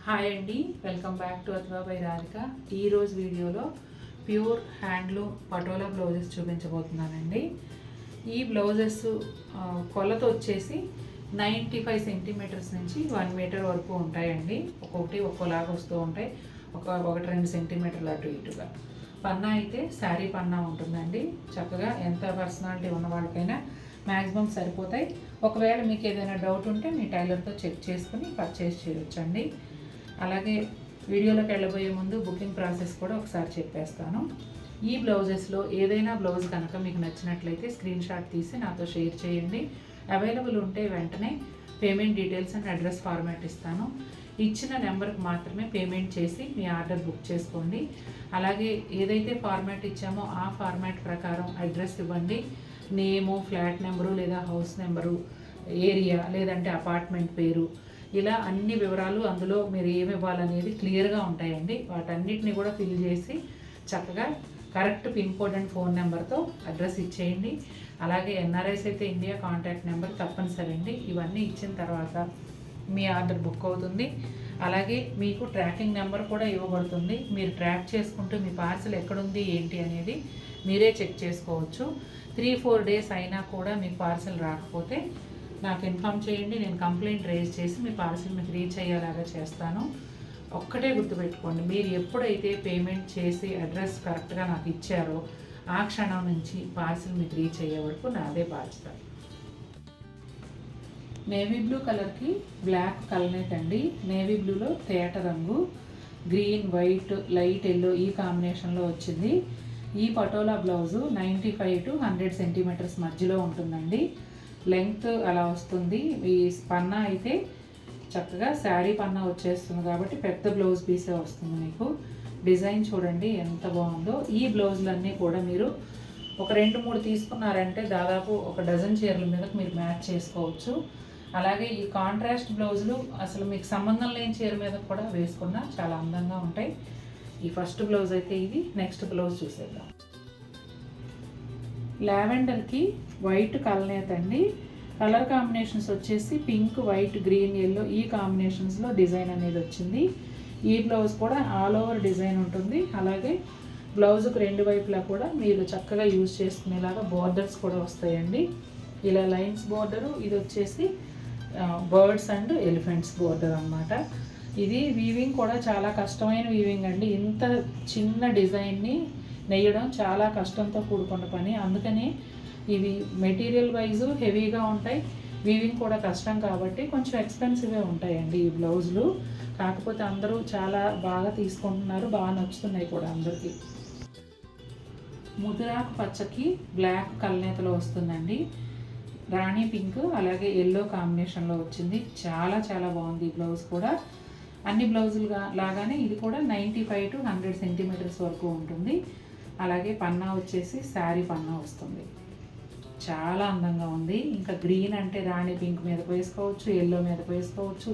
Hi అండి, welcome back to అథవా by Radhika. ఈరోజు వీడియోలో ప్యూర్ హ్యాండ్లూమ్ పటోలా బ్లౌజెస్ చూపించబోతున్నానండి. ఈ బ్లౌజెస్ కొలత వచ్చేసి 95 సెంటీమీటర్స్ నుంచి 1 మీటర్ వరకు ఉంటాయండి. ఒక్కొక్కటి ఒక్కోలాగా వస్తూ ఉంటాయి. ఒకటి 2 సెంటీమీటర్లు అటు ఇటుగా. పన్నా అయితే శారీ పన్నా ఉంటుందండి. చక్కగా ఎంత పర్సనాలిటీ ఉన్న వాళ్ళకైనా మ్యాక్సిమం సరిపోతాయి. ఒకవేళ మీకు ఏదైనా డౌట్ ఉంటే మీ టైలర్తో చెక్ చేసుకుని పర్చేస్ చేయొచ్చండి. అలాగే వీడియోలోకి వెళ్ళబోయే ముందు బుకింగ్ ప్రాసెస్ కూడా ఒకసారి చెప్పేస్తాను. ఈ బ్లౌజెస్లో ఏదైనా బ్లౌజ్ కనుక మీకు నచ్చినట్లయితే స్క్రీన్ షాట్ తీసి నాతో షేర్ చేయండి. అవైలబుల్ ఉంటే వెంటనే payment details and address format ఇస్తాను. ఇచ్చిన నెంబర్కి మాత్రమే పేమెంట్ చేసి మీ ఆర్డర్ బుక్ చేసుకోండి. అలాగే ఏదైతే ఫార్మాట్ ఇచ్చామో ఆ ఫార్మాట్ ప్రకారం అడ్రస్ ఇవ్వండి. నేము, ఫ్లాట్ నెంబరు లేదా హౌస్ నెంబరు, ఏరియా లేదంటే అపార్ట్మెంట్ పేరు, ఇలా అన్ని వివరాలు అందులో మీరు ఏమి ఇవ్వాలనేది క్లియర్గా ఉంటాయండి. వాటన్నిటిని కూడా ఫిల్ చేసి చక్కగా correct pin code and phone నెంబర్తో అడ్రస్ ఇచ్చేయండి. అలాగే ఎన్ఆర్ఐస్ అయితే ఇండియా కాంటాక్ట్ నెంబర్ తప్పనిసరి అండి. ఇవన్నీ ఇచ్చిన తర్వాత మీ ఆర్డర్ బుక్ అవుతుంది. అలాగే మీకు ట్రాకింగ్ నెంబర్ కూడా ఇవ్వబడుతుంది. మీరు ట్రాక్ చేసుకుంటూ మీ పార్సిల్ ఎక్కడుంది ఏంటి అనేది మీరే చెక్ చేసుకోవచ్చు. 3-4 డేస్ అయినా కూడా మీకు పార్సిల్ రాకపోతే నాకు ఇన్ఫామ్ చేయండి. నేను కంప్లైంట్ రేజ్ చేసి మీ పార్సిల్ మీకు రీచ్ అయ్యేలాగా చేస్తాను. ఒక్కటే గుర్తుపెట్టుకోండి, మీరు ఎప్పుడైతే పేమెంట్ చేసి అడ్రస్ కరెక్ట్గా నాకు ఇచ్చారో ఆ క్షణం నుంచి పార్సిల్ మీకు రీచ్ అయ్యే వరకు నాదే బాధ్యత. నేవీ బ్లూ కలర్కి బ్లాక్ కలనేత్ అండి. నేవీ బ్లూలో తేట రంగు, గ్రీన్, వైట్, లైట్ ఎల్లో ఈ కాంబినేషన్లో వచ్చింది. ఈ పటోలా బ్లౌజు 95 to 100 సెంటీమీటర్స్ మధ్యలో ఉంటుందండి. లెంగ్త్ అలా వస్తుంది. ఈ పన్నా అయితే చక్కగా శారీ పన్నా వచ్చేస్తుంది కాబట్టి పెద్ద బ్లౌజ్ పీసే వస్తుంది మీకు. డిజైన్ చూడండి ఎంత బాగుందో. ఈ బ్లౌజులన్నీ కూడా మీరు ఒక 2-3 తీసుకున్నారంటే దాదాపు ఒక డజన్ చీరల మీదకి మీరు మ్యాచ్ చేసుకోవచ్చు. అలాగే ఈ కాంట్రాస్ట్ బ్లౌజులు అసలు మీకు సంబంధం లేని చీర మీద కూడా వేసుకున్నా చాలా అందంగా ఉంటాయి. ఈ ఫస్ట్ బ్లౌజ్ అయితే ఇది. నెక్స్ట్ బ్లౌజ్ చూసేద్దాం. లావెండర్కి వైట్ కలనేత్ అండి. కలర్ కాంబినేషన్స్ వచ్చేసి పింక్, వైట్, గ్రీన్, ఎల్లో ఈ కాంబినేషన్స్లో డిజైన్ అనేది వచ్చింది. ఈ బ్లౌజ్ కూడా ఆల్ ఓవర్ డిజైన్ ఉంటుంది. అలాగే బ్లౌజ్కి 2 వైపులా కూడా మీరు చక్కగా యూజ్ చేసుకునేలాగా బోర్డర్స్ కూడా వస్తాయండి. ఇలా లైన్స్ బోర్డరు, ఇది వచ్చేసి బర్డ్స్ అండ్ ఎలిఫెంట్స్ బోర్డర్ అన్నమాట. ఇది వీవింగ్ కూడా చాలా కష్టమైన వీవింగ్ అండి. ఇంత చిన్న డిజైన్ని నెయ్యడం చాలా కష్టంతో కూడుకున్న పని. అందుకని ఇవి మెటీరియల్ వైజు హెవీగా ఉంటాయి. వీవింగ్ కూడా కష్టం కాబట్టి కొంచెం ఎక్స్పెన్సివే ఉంటాయండి ఈ బ్లౌజులు. కాకపోతే అందరూ చాలా బాగా తీసుకుంటున్నారు, బాగా నచ్చుతున్నాయి కూడా అందరికీ. ముదిరాకు పచ్చకి బ్లాక్ కలనేతలో వస్తుందండి. రాణి పింక్ అలాగే ఎల్లో కాంబినేషన్లో వచ్చింది. చాలా చాలా బాగుంది ఈ బ్లౌజ్ కూడా. అన్ని బ్లౌజులు లాగానే ఇది కూడా 95 to 100 సెంటీమీటర్స్ వరకు ఉంటుంది. అలాగే పన్నా వచ్చేసి శారీ పన్నా వస్తుంది. చాలా అందంగా ఉంది. ఇంకా గ్రీన్ అంటే రాణి పింక్ మీదకు వేసుకోవచ్చు, ఎల్లో మీదకు వేసుకోవచ్చు,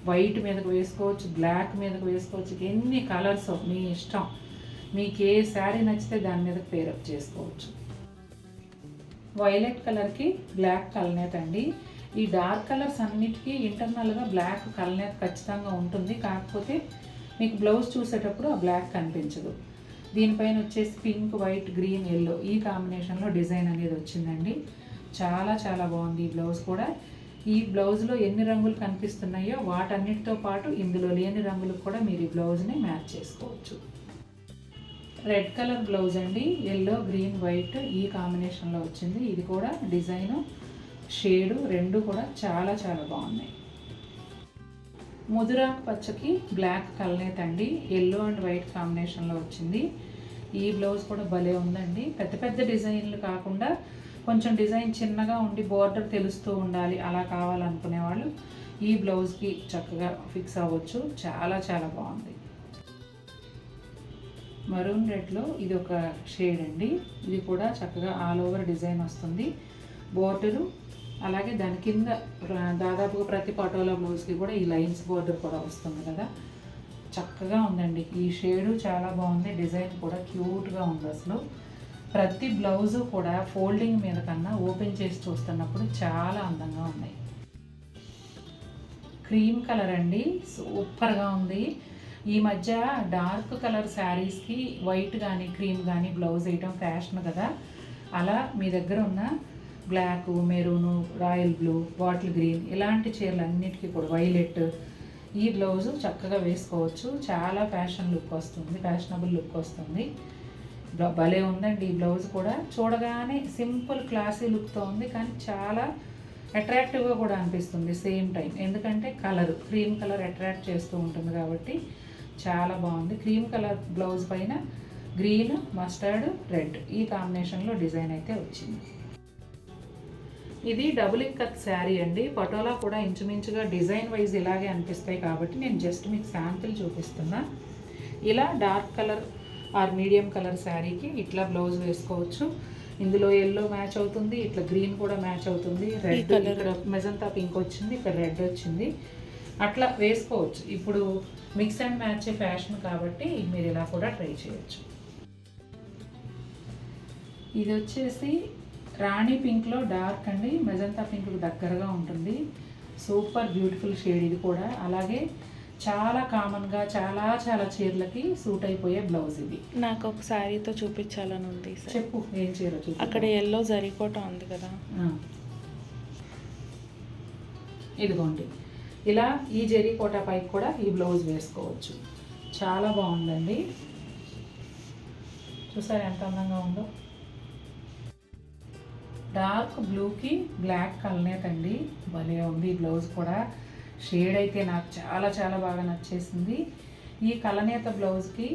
వైట్ మీదకు వేసుకోవచ్చు, బ్లాక్ మీదకు వేసుకోవచ్చు. ఎన్ని కలర్స్ మీ ఇష్టం. మీకు ఏ శారీ నచ్చితే దాని మీద పేరప్ చేసుకోవచ్చు. వైలెట్ కలర్కి బ్లాక్ కలనేత్ అండి. ఈ డార్క్ కలర్స్ అన్నిటికీ ఇంటర్నల్గా బ్లాక్ కలనేత్ ఖచ్చితంగా ఉంటుంది. కాకపోతే మీకు బ్లౌజ్ చూసేటప్పుడు ఆ బ్లాక్ కనిపించదు. దీనిపైన వచ్చేసి పింక్, వైట్, గ్రీన్, ఎల్లో ఈ కాంబినేషన్లో డిజైన్ అనేది వచ్చిందండి. చాలా చాలా బాగుంది ఈ బ్లౌజ్ కూడా. ఈ బ్లౌజ్లో ఎన్ని రంగులు కనిపిస్తున్నాయో వాటన్నిటితో పాటు ఇందులో లేని రంగులు కూడా మీరు ఈ బ్లౌజ్ని మ్యాచ్ చేసుకోవచ్చు. రెడ్ కలర్ బ్లౌజ్ అండి. ఎల్లో, గ్రీన్, వైట్ ఈ కాంబినేషన్లో వచ్చింది. ఇది కూడా డిజైను, షేడు రెండు కూడా చాలా చాలా బాగున్నాయి. ముదురాకు పచ్చకి బ్లాక్ కలనేత్ అండి. ఎల్లో అండ్ వైట్ కాంబినేషన్లో వచ్చింది. ఈ బ్లౌజ్ కూడా భలే ఉందండి. పెద్ద పెద్ద డిజైన్లు కాకుండా కొంచెం డిజైన్ చిన్నగా ఉండి బోర్డర్ తెలుస్తూ ఉండాలి అలా కావాలనుకునే వాళ్ళు ఈ బ్లౌజ్కి చక్కగా ఫిక్స్ అవ్వచ్చు. చాలా చాలా బాగుంది. మరూన్ రెడ్లో ఇది ఒక షేడ్ అండి. ఇది కూడా చక్కగా ఆల్ ఓవర్ డిజైన్ వస్తుంది. బోర్డరు అలాగే దాని కింద దాదాపుగా ప్రతి పటోలా బ్లౌజ్కి కూడా ఈ లైన్స్ బోర్డర్ కూడా వస్తుంది కదా. చక్కగా ఉందండి. ఈ షేడు చాలా బాగుంది. డిజైన్ కూడా క్యూట్గా ఉంది. అసలు ప్రతి బ్లౌజు కూడా ఫోల్డింగ్ మీద కన్నా ఓపెన్ చేసి చూస్తున్నప్పుడు చాలా అందంగా ఉన్నాయి. క్రీమ్ కలర్ అండి, సూపర్గా ఉంది. ఈ మధ్య డార్క్ కలర్ శారీస్కి వైట్ కానీ క్రీమ్ కానీ బ్లౌజ్ వేయటం ఫ్యాషన్ కదా. అలా మీ దగ్గర ఉన్న black, maroon, royal blue, bottle green ఇలాంటి చీరలు అన్నిటికీ కూడా వైలెట్ ఈ బ్లౌజు చక్కగా వేసుకోవచ్చు. చాలా ఫ్యాషన్ లుక్ వస్తుంది, ఫ్యాషనబుల్ లుక్ వస్తుంది. భలే ఉందండి. ఈ బ్లౌజ్ కూడా చూడగానే సింపుల్ క్లాసీ లుక్తో ఉంది, కానీ చాలా అట్రాక్టివ్గా కూడా అనిపిస్తుంది సేమ్ టైం. ఎందుకంటే కలర్ క్రీమ్ కలర్ అట్రాక్ట్ చేస్తూ ఉంటుంది కాబట్టి చాలా బాగుంది. క్రీమ్ కలర్ బ్లౌజ్ పైన గ్రీన్, మస్టర్డ్, రెడ్ ఈ కాంబినేషన్లో డిజైన్ అయితే వచ్చింది. ఇది డబుల్ ఇక్కత్ శారీ అండి. పటోలా కూడా ఇంచుమించుగా డిజైన్ వైజ్ ఇలాగే అనిపిస్తాయి కాబట్టి నేను జస్ట్ మీకు శాంపిల్ చూపిస్తున్నా. ఇలా dark colour or medium colour శారీకి ఇట్లా బ్లౌజ్ వేసుకోవచ్చు. ఇందులో ఎల్లో మ్యాచ్ అవుతుంది, ఇట్లా గ్రీన్ కూడా మ్యాచ్ అవుతుంది, రెడ్ ఇక్కడ మెజంతా పింక్ వచ్చింది, ఇక్కడ రెడ్ వచ్చింది, అట్లా వేసుకోవచ్చు. ఇప్పుడు మిక్స్ అండ్ మ్యాచ్ ఫ్యాషన్ కాబట్టి మీరు ఇలా కూడా ట్రై చేయొచ్చు. ఇది వచ్చేసి రాణి పింక్లో డార్క్ అండి, మెజంతా పింక్కి దగ్గరగా ఉంటుంది. సూపర్ బ్యూటిఫుల్ షేడ్ ఇది కూడా. అలాగే చాలా కామన్గా చాలా చాలా చీరలకి సూట్ అయిపోయే బ్లౌజ్ ఇది. నాకు ఒక శారీతో చూపించాలని ఉంది. చెప్పు, ఏం చీర చూపి. అక్కడ ఎల్లో జరీకోట ఉంది కదా, ఇదిగోండి ఇలా ఈ జరీకోట పైకి కూడా ఈ బ్లౌజ్ వేసుకోవచ్చు. చాలా బాగుందండి. చూసారు ఎంత అందంగా ఉందో. డార్క్ బ్లూకి బ్లాక్ కలనేట్ అండి, భలే ఉంది. ఈ బ్లౌజ్ కూడా షేడ్ అయితే నాకు చాలా చాలా బాగా నచ్చేసింది. ఈ కలనేత బ్లౌజ్కి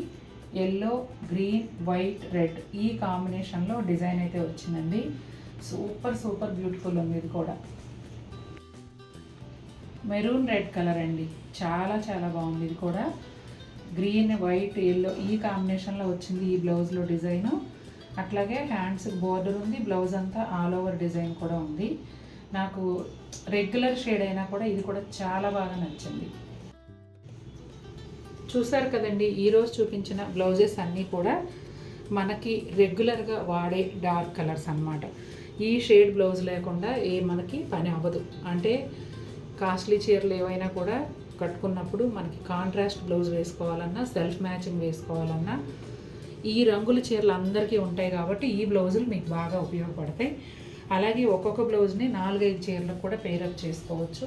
ఎల్లో, గ్రీన్, వైట్, రెడ్ ఈ కాంబినేషన్లో డిజైన్ అయితే వచ్చిందండి. సూపర్ సూపర్ బ్యూటిఫుల్ ఉంది. ఇది కూడా మెరూన్ రెడ్ కలర్ అండి, చాలా చాలా బాగుంది. ఇది కూడా గ్రీన్, వైట్, ఎల్లో ఈ కాంబినేషన్లో వచ్చింది ఈ బ్లౌజ్లో డిజైను. అట్లాగే హ్యాండ్స్కి బోర్డర్ ఉంది, బ్లౌజ్ అంతా ఆల్ ఓవర్ డిజైన్ కూడా ఉంది. నాకు రెగ్యులర్ షేడ్ అయినా కూడా ఇది కూడా చాలా బాగా నచ్చింది. చూసారు కదండి, ఈరోజు చూపించిన బ్లౌజెస్ అన్నీ కూడా మనకి రెగ్యులర్గా వాడే డార్క్ కలర్స్ అన్నమాట. ఈ షేడ్ బ్లౌజ్ లేకుండా మనకి పని అవ్వదు. అంటే కాస్ట్లీ చీరలు ఏవైనా కూడా కట్టుకున్నప్పుడు మనకి కాంట్రాస్ట్ బ్లౌజ్ వేసుకోవాలన్నా, సెల్ఫ్ మ్యాచింగ్ వేసుకోవాలన్నా ఈ రంగుల చీరలు అందరికీ ఉంటాయి కాబట్టి ఈ బ్లౌజులు మీకు బాగా ఉపయోగపడతాయి. అలాగే ఒక్కొక్క బ్లౌజ్ని 4-5 చీరలకు కూడా పేరప్ చేసుకోవచ్చు.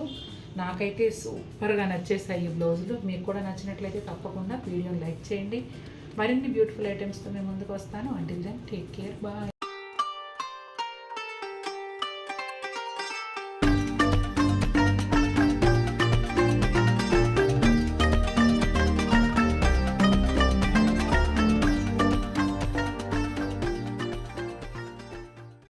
నాకైతే సూపర్గా నచ్చేస్తాయి ఈ బ్లౌజులు. మీకు కూడా నచ్చినట్లయితే తప్పకుండా వీడియోని లైక్ చేయండి. మరిన్ని బ్యూటిఫుల్ ఐటమ్స్తో మేము ముందుకు వస్తాను. Until then take care, bye.